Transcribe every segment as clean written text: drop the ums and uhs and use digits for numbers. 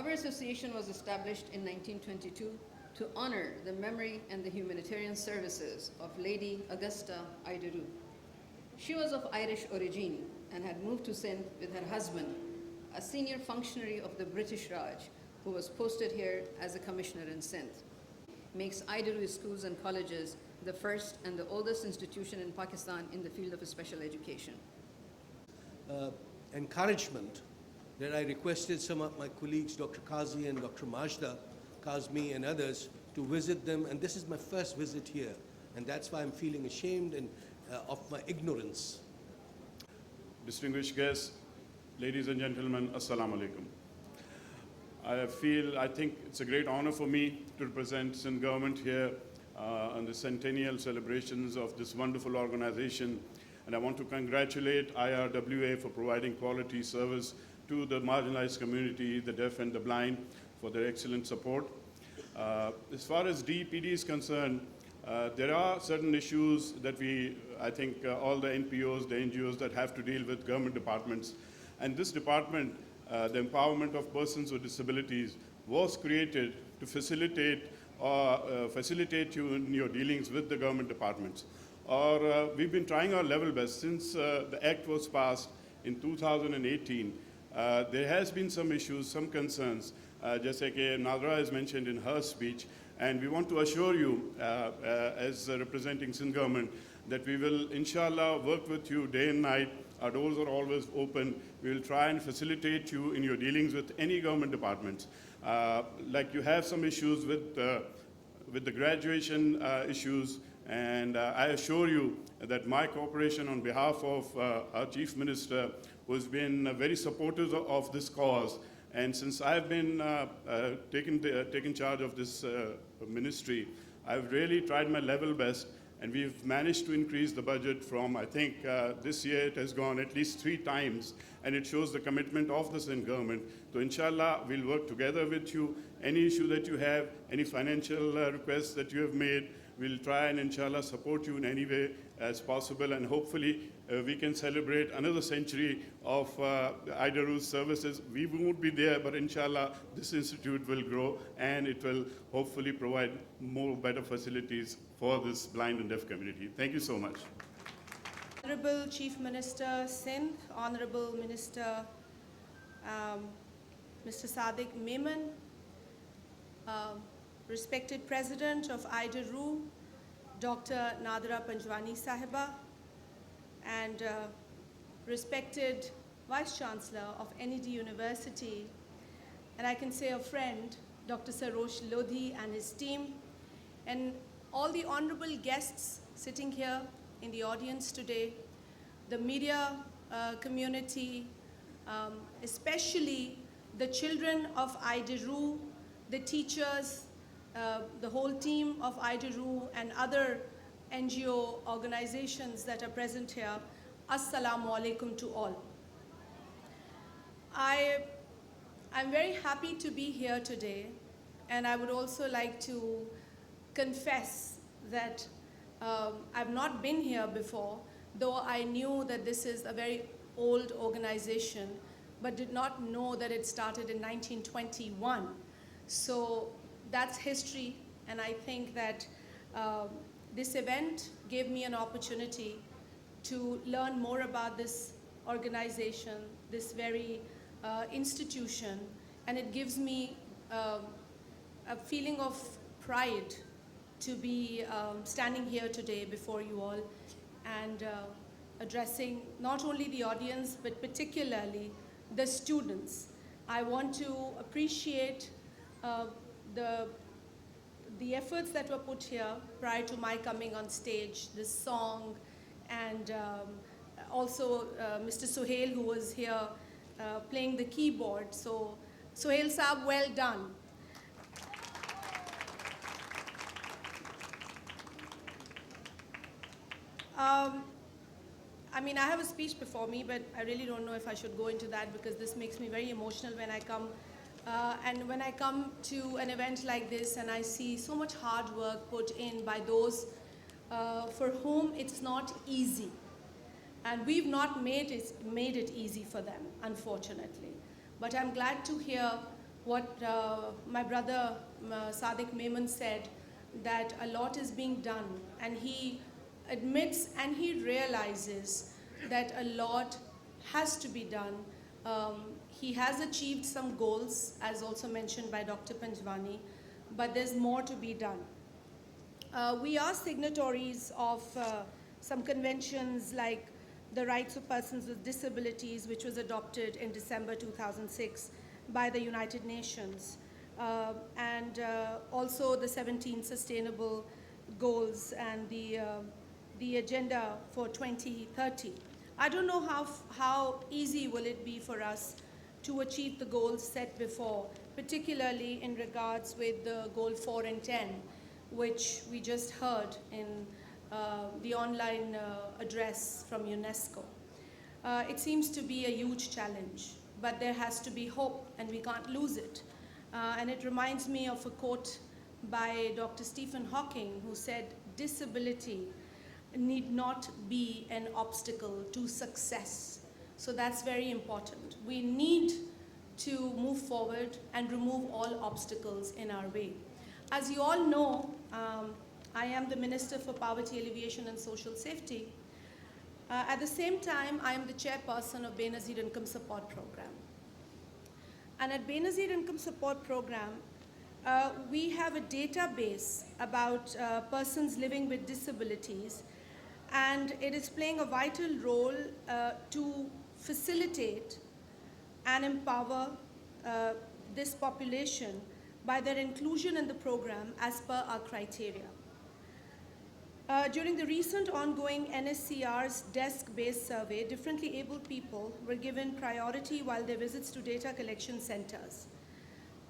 Our association was established in 1922 to honor the memory and the humanitarian services of Lady Augusta Idaru. She was of Irish origin and had moved to Sindh with her husband, a senior functionary of the British Raj, who was posted here as a commissioner in Sindh. Makes Rieu schools and colleges the first and the oldest institution in Pakistan in the field of special education. Encouragement that I requested some of my colleagues, Dr. Qazi and Dr. Majda, Kazmi and others, to visit them, and this is my first visit here, and that's why I'm feeling ashamed and of my ignorance. Distinguished guests, ladies and gentlemen, Assalamu alaikum. I think it's a great honor for me to represent Sindh government here on the centennial celebrations of this wonderful organization. And I want to congratulate IRWA for providing quality service to the marginalized community, the deaf and the blind, for their excellent support. As far as DPD is concerned, there are certain issues that I think all the NPOs, the NGOs that have to deal with government departments. And this department, the empowerment of persons with disabilities, was created to facilitate you in your dealings with the government departments. We've been trying our level best since the Act was passed in 2018. There has been some issues, some concerns, just like Nadra has mentioned in her speech, and we want to assure you, as representing Sindh government, that we will, inshallah, work with you day and night. Our doors are always open. We will try and facilitate you in your dealings with any government departments. Like you have some issues with the graduation issues, and I assure you that my cooperation on behalf of our Chief Minister, who has been very supportive of this cause, and since I've been taken charge of this ministry, I've really tried my level best, and we've managed to increase the budget from, I think, this year it has gone at least 3 times, and it shows the commitment of the Sindh government. So inshallah, we'll work together with you. Any issue that you have, any financial requests that you have made, we'll try and inshallah support you in any way as possible, and hopefully we can celebrate another century of Idaru's services. We won't be there, but inshallah this institute will grow and it will hopefully provide more better facilities for this blind and deaf community. Thank you so much. Honorable Chief Minister Sindh, Honorable Minister Mr. Sadiq Memon, respected President of Idaru, Dr. Dr Panjwani Sahiba, and respected Vice Chancellor of NED University, and I can say a friend, Dr. Sarosh Lodhi and his team, and all the honorable guests sitting here in the audience today, the media community, especially the children of Idaru, the teachers, the whole team of Idaru and other NGO organizations that are present here. Assalamu alaikum to all. I'm very happy to be here today, and I would also like to confess that I've not been here before, though I knew that this is a very old organization, but did not know that it started in 1921. So that's history, and I think that this event gave me an opportunity to learn more about this organization, this very institution, and it gives me a feeling of pride to be standing here today before you all and addressing not only the audience but particularly the students. I want to appreciate the efforts that were put here prior to my coming on stage, this song, and also Mr. Suhail, who was here playing the keyboard. So Suhail Saab, well done. I mean, I have a speech before me, but I really don't know if I should go into that because this makes me very emotional when I come. And when I come to an event like this and I see so much hard work put in by those for whom it's not easy. And we've not made it easy for them, unfortunately. But I'm glad to hear what my brother Sadiq Maimun said, that a lot is being done, and he admits and he realizes that a lot has to be done. He has achieved some goals, as also mentioned by Dr. Panjwani, but there's more to be done. We are signatories of some conventions like the Rights of Persons with Disabilities, which was adopted in December 2006 by the United Nations, and also the 17 Sustainable Goals and the Agenda for 2030. I don't know how easy will it be for us to achieve the goals set before, particularly in regards with the goal 4 and 10, which we just heard in the online address from UNESCO. It seems to be a huge challenge, but there has to be hope, and we can't lose it. And it reminds me of a quote by Dr. Stephen Hawking, who said, "Disability need not be an obstacle to success." So that's very important. We need to move forward and remove all obstacles in our way. As you all know, I am the Minister for Poverty Alleviation and Social Safety. At the same time, I am the chairperson of Benazir Income Support Program. And at Benazir Income Support Program, we have a database about persons living with disabilities, and it is playing a vital role to facilitate and empower this population by their inclusion in the program as per our criteria. During the recent ongoing NSCR's desk-based survey, differently abled people were given priority while their visits to data collection centers.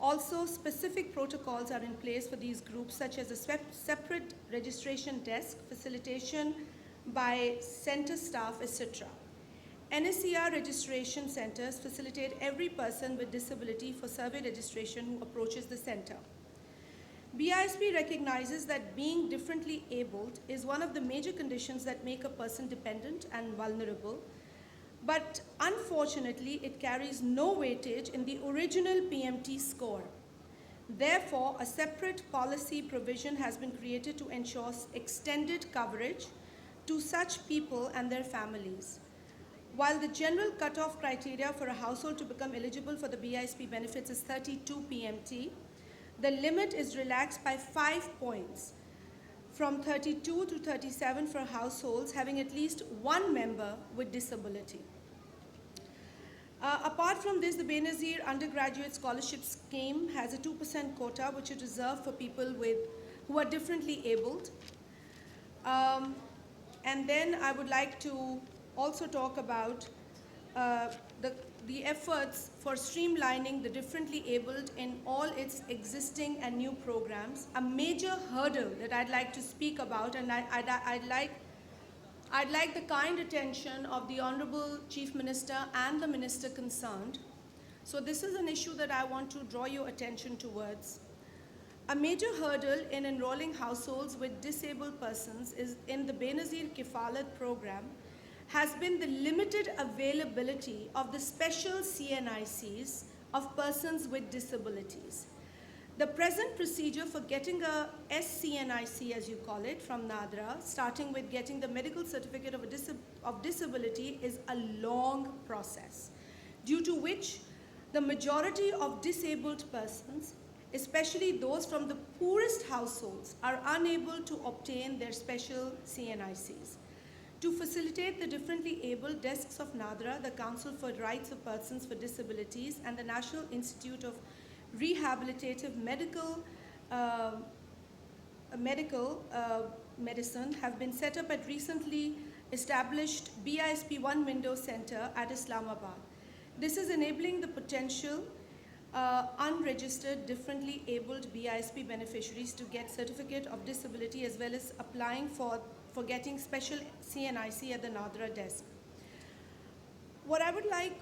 Also, specific protocols are in place for these groups, such as a separate registration desk, facilitation by center staff, etc. NSCR registration centers facilitate every person with disability for survey registration who approaches the center. BISP recognizes that being differently abled is one of the major conditions that make a person dependent and vulnerable, but unfortunately it carries no weightage in the original PMT score. Therefore, a separate policy provision has been created to ensure extended coverage to such people and their families. While the general cutoff criteria for a household to become eligible for the BISP benefits is 32 PMT, the limit is relaxed by 5 points, from 32 to 37 for households having at least one member with disability. Apart from this, the Benazir Undergraduate Scholarship Scheme has a 2% quota, which is reserved for people who are differently abled. And then I would like to also talk about the efforts for streamlining the differently abled in all its existing and new programs. A major hurdle that I'd like to speak about, and I'd like the kind attention of the Honorable Chief Minister and the Minister concerned. So this is an issue that I want to draw your attention towards. A major hurdle in enrolling households with disabled persons is in the Benazir Kifalat program has been the limited availability of the special CNICs of persons with disabilities. The present procedure for getting a SCNIC, as you call it, from NADRA, starting with getting the medical certificate of disability, is a long process, due to which the majority of disabled persons, especially those from the poorest households, are unable to obtain their special CNICs. To facilitate the differently abled desks of NADRA, the Council for Rights of Persons with Disabilities and the National Institute of Rehabilitative Medicine have been set up at recently established BISP One Window Center at Islamabad. This is enabling the potential unregistered differently abled BISP beneficiaries to get certificate of disability, as well as applying for getting special CNIC at the NADRA desk. What I would like,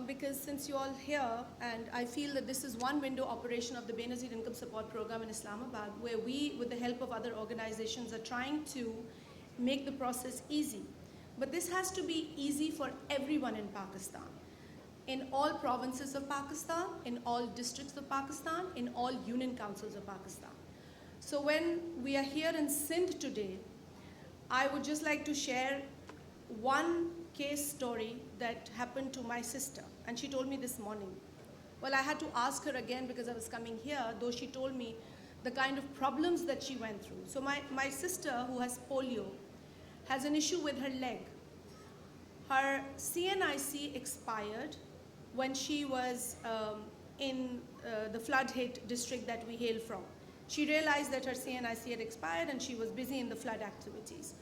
because since you're all here, and I feel that this is one window operation of the Benazir Income Support Program in Islamabad, where we, with the help of other organizations, are trying to make the process easy. But this has to be easy for everyone in Pakistan. in all provinces of Pakistan, in all districts of Pakistan, in all union councils of Pakistan. So when we are here in Sindh today, I would just like to share one case story that happened to my sister, and she told me this morning. Well, I had to ask her again because I was coming here, though she told me the kind of problems that she went through. So my sister, who has polio, has an issue with her leg. Her CNIC expired when she was in the flood-hit district that we hail from. She realized that her CNIC had expired and she was busy in the flood activities.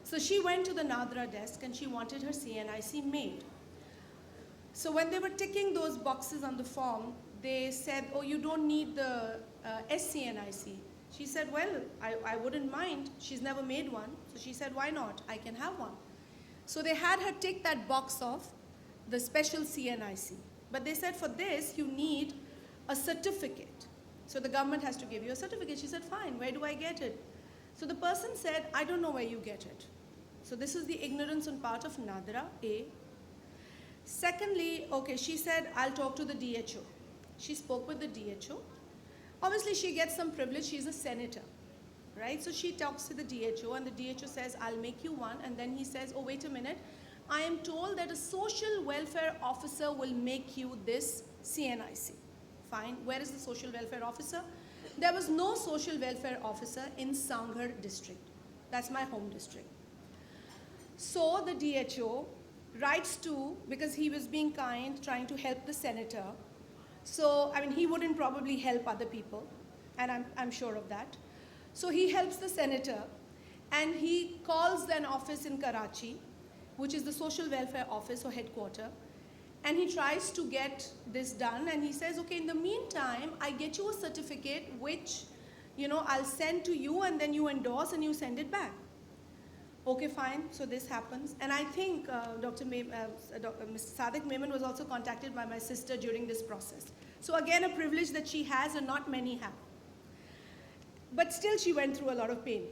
So she went to the Nadra desk and she wanted her CNIC made. So when they were ticking those boxes on the form, they said, oh, you don't need the SCNIC. She said, well, I wouldn't mind. She's never made one. So she said, why not? I can have one. So they had her tick that box off, the special CNIC. But they said, for this, you need a certificate. So the government has to give you a certificate. She said, fine, where do I get it? So the person said, I don't know where you get it. So this is the ignorance on part of Nadra, A. Secondly, okay, she said, I'll talk to the DHO. She spoke with the DHO. Obviously, she gets some privilege. She's a senator, right? So she talks to the DHO, and the DHO says, I'll make you one. And then he says, oh, wait a minute. I am told that a social welfare officer will make you this CNIC. Fine. Where is the social welfare officer? There was no social welfare officer in Sangha district. That's my home district. So the DHO writes to, because he was being kind, trying to help the senator. So, I mean, he wouldn't probably help other people, and I'm sure of that. So he helps the senator, and he calls an office in Karachi, which is the social welfare office or headquarter, and he tries to get this done, and he says, okay, in the meantime, I get you a certificate which, I'll send to you, and then you endorse and you send it back. Okay, fine, so this happens. And I think Mr. Sadiq Memon was also contacted by my sister during this process. So again, a privilege that she has and not many have. But still, she went through a lot of pain.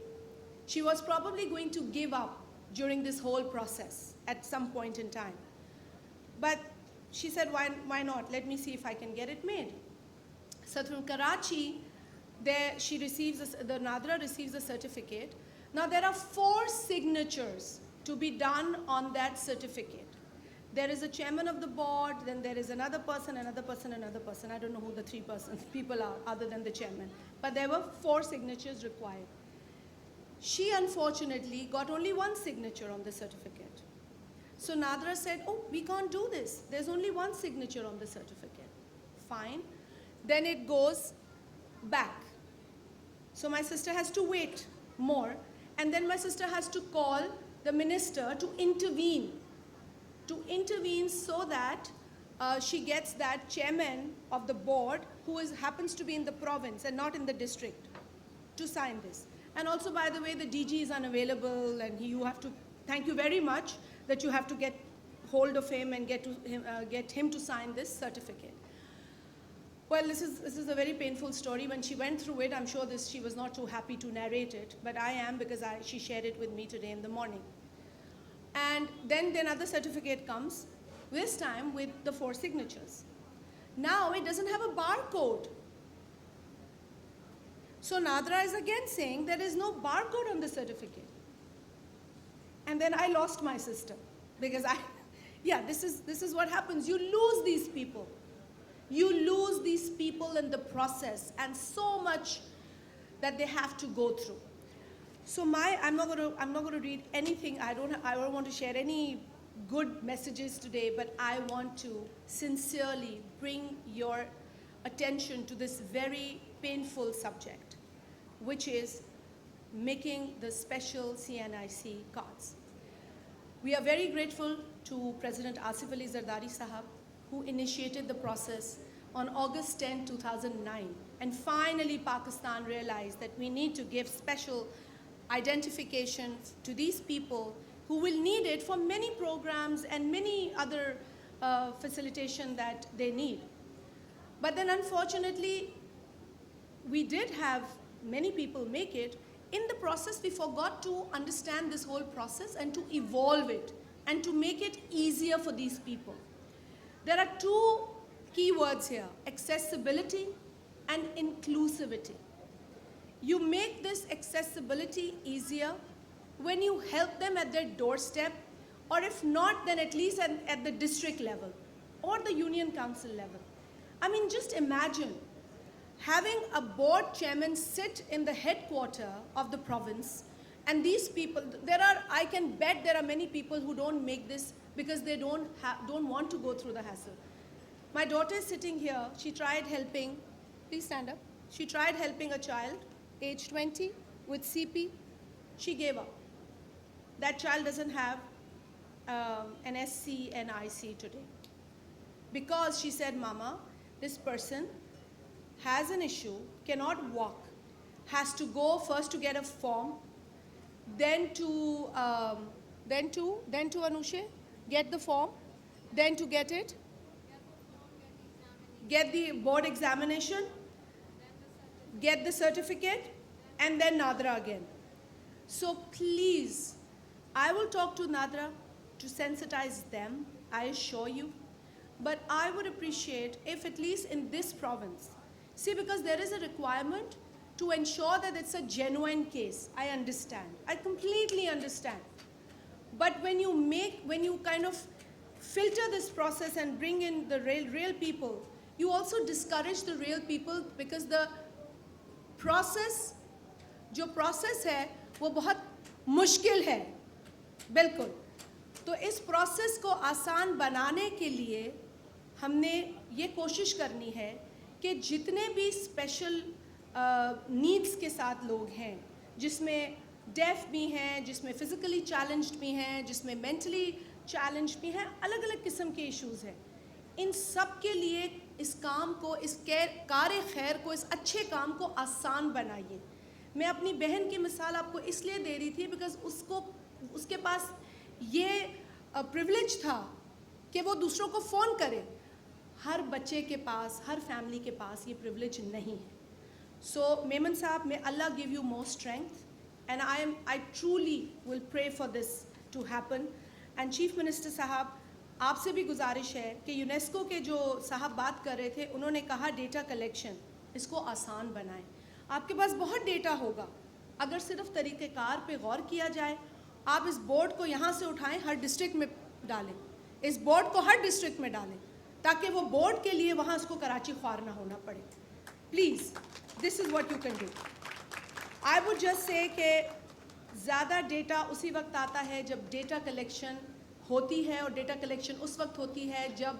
She was probably going to give up during this whole process at some point in time. But she said, why not? Let me see if I can get it made. So from Karachi, the Nadra receives a certificate. Now there are 4 signatures to be done on that certificate. There is a chairman of the board, then there is another person, another person, another person. I don't know who the 3 people are other than the chairman. But there were 4 signatures required. She unfortunately got only 1 signature on the certificate. So Nadra said, oh, we can't do this. There's only 1 signature on the certificate. Fine. Then it goes back. So my sister has to wait more. And then my sister has to call the minister to intervene so that she gets that chairman of the board, who happens to be in the province and not in the district, to sign this. And also, by the way, the DG is unavailable, and you have to, thank you very much, that you have to get hold of him and get him to sign this certificate. Well, this is a very painful story. When she went through it, I'm sure she was not too happy to narrate it, but I am, because she shared it with me today in the morning. And then another certificate comes, this time with the 4 signatures. Now it doesn't have a barcode. So Nadra is again saying there is no barcode on the certificate. And then I lost my sister, because this is what happens. You lose these people. You lose these people in the process, and so much that they have to go through. So I'm not going to read anything. I don't want to share any good messages today, but I want to sincerely bring your attention to this very painful subject, which is making the special CNIC cards. We are very grateful to President Asif Ali Zardari Sahab, who initiated the process on August 10, 2009. And finally, Pakistan realized that we need to give special identification to these people who will need it for many programs and many other facilitation that they need. But then unfortunately, we did have many people make it. In the process, we forgot to understand this whole process and to evolve it and to make it easier for these people. There are two key words here: accessibility and inclusivity. You make this accessibility easier when you help them at their doorstep, or if not, then at least at the district level or the union council level. I mean, just imagine having a board chairman sit in the headquarter of the province, and these people, I can bet there are many people who don't make this because they don't want to go through the hassle. My daughter is sitting here. She tried helping, please stand up. She tried helping a child, age 20, with CP. She gave up. That child doesn't have an SC and IC today. Because she said, Mama, this person has an issue, cannot walk, has to go first to get a form, then to Anushe, get the form, then to get it, get the board examination, get the certificate, and then Nadra again. So please, I will talk to Nadra to sensitize them, I assure you. But I would appreciate if at least in this province, see, because there is a requirement to ensure that it's a genuine case. I understand. I completely understand. But when you kind of filter this process and bring in the real people, you also discourage the real people, because the process, जो process है, वो बहुत मुश्किल है, बिल्कुल. तो इस process को आसान बनाने के लिए हमने ये कोशिश करनी है कि जितने भी स्पेशल नीड्स के साथ लोग हैं, जिसमें डेफ भी हैं, जिसमें फिजिकली चैलेंज्ड भी हैं, जिसमें मेंटली चैलेंज्ड भी हैं, अलग अलग किस्म के इश्यूज़ हैं, इन सब के लिए इस काम को, इस कार्य खैर को, इस अच्छे काम को आसान बनाइए. मैं अपनी बहन की मिसाल आपको इसलिए दे रही थी बिकॉज उसके पास ये प्रिविलेज था कि वो दूसरों को फ़ोन करे. हर बच्चे के पास, हर फैमिली के पास ये प्रिविलेज नहीं है. So Memon sahab, may Allah give you more strength, and I truly will pray for this to happen. And chief minister sahab, आपसे भी गुजारिश है कि यूनेस्को के जो साहब बात कर रहे थे, उन्होंने कहा डेटा कलेक्शन, इसको आसान बनाएं. आपके पास बहुत डेटा होगा, अगर सिर्फ तरीक़ेकार पे गौर किया जाए. आप इस बोर्ड को यहाँ से उठाएं, हर डिस्ट्रिक्ट में डालें, इस बोर्ड को हर डिस्ट्रिक्ट में डालें, ताकि वो बोर्ड के लिए वहाँ उसको कराची ख्वार ना होना पड़े. Please, this is what you can do. I would just say कि ज़्यादा डेटा उसी वक्त आता है जब डेटा कलेक्शन होती है, और डेटा कलेक्शन उस वक्त होती है जब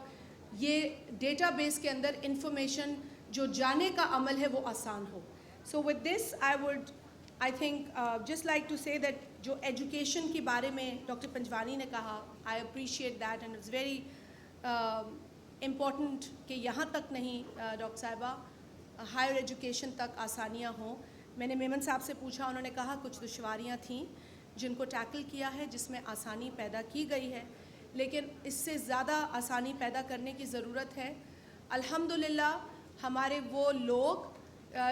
ये डेटाबेस के अंदर इंफॉर्मेशन जो जाने का अमल है वो आसान हो. So with this I think just like to say that जो एजुकेशन के बारे में डॉक्टर पंजवानी ने कहा, I appreciate that, and it's very important कि यहाँ तक नहीं डॉक्टर साहिबा, हायर एजुकेशन तक आसानियाँ हों. मैंने मेमन साहब से पूछा, उन्होंने कहा कुछ दुश्वारियाँ थीं जिनको टैकल किया है, जिसमें आसानी पैदा की गई है, लेकिन इससे ज़्यादा आसानी पैदा करने की ज़रूरत है. अल्हम्दुलिल्लाह हमारे वो लोग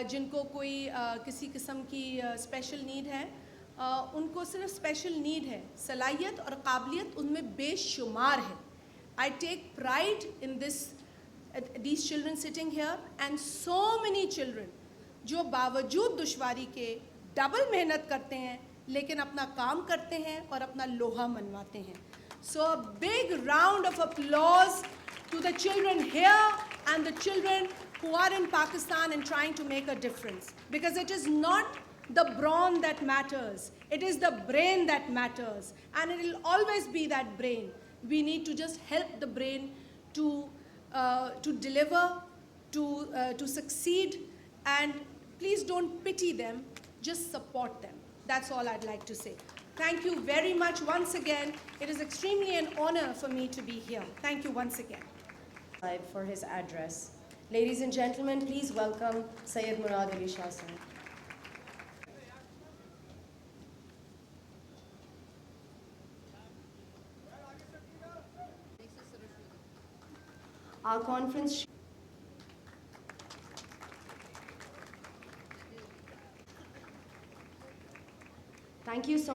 जिनको कोई किसी किस्म की स्पेशल नीड है, उनको सिर्फ स्पेशल नीड है, सलाहियत और काबिलियत उनमें बेशुमार है. I take pride in these children sitting here, and so many children जो बावजूद दुश्वारी के डबल मेहनत करते हैं, लेकिन अपना काम करते हैं और अपना लोहा मनवाते हैं. So a big round of applause to the children here and the children who are in Pakistan and trying to make a difference. Because it is not the brawn that matters, it is the brain that matters, and it will always be that brain. We need to just help the brain to deliver, to succeed, and please don't pity them, just support them. That's all I'd like to say. Thank you very much once again. It is extremely an honor for me to be here. Thank you once again. For his address. Ladies and gentlemen, please welcome Sayyid Murad Ali Shah sir. Our conference. Thank you so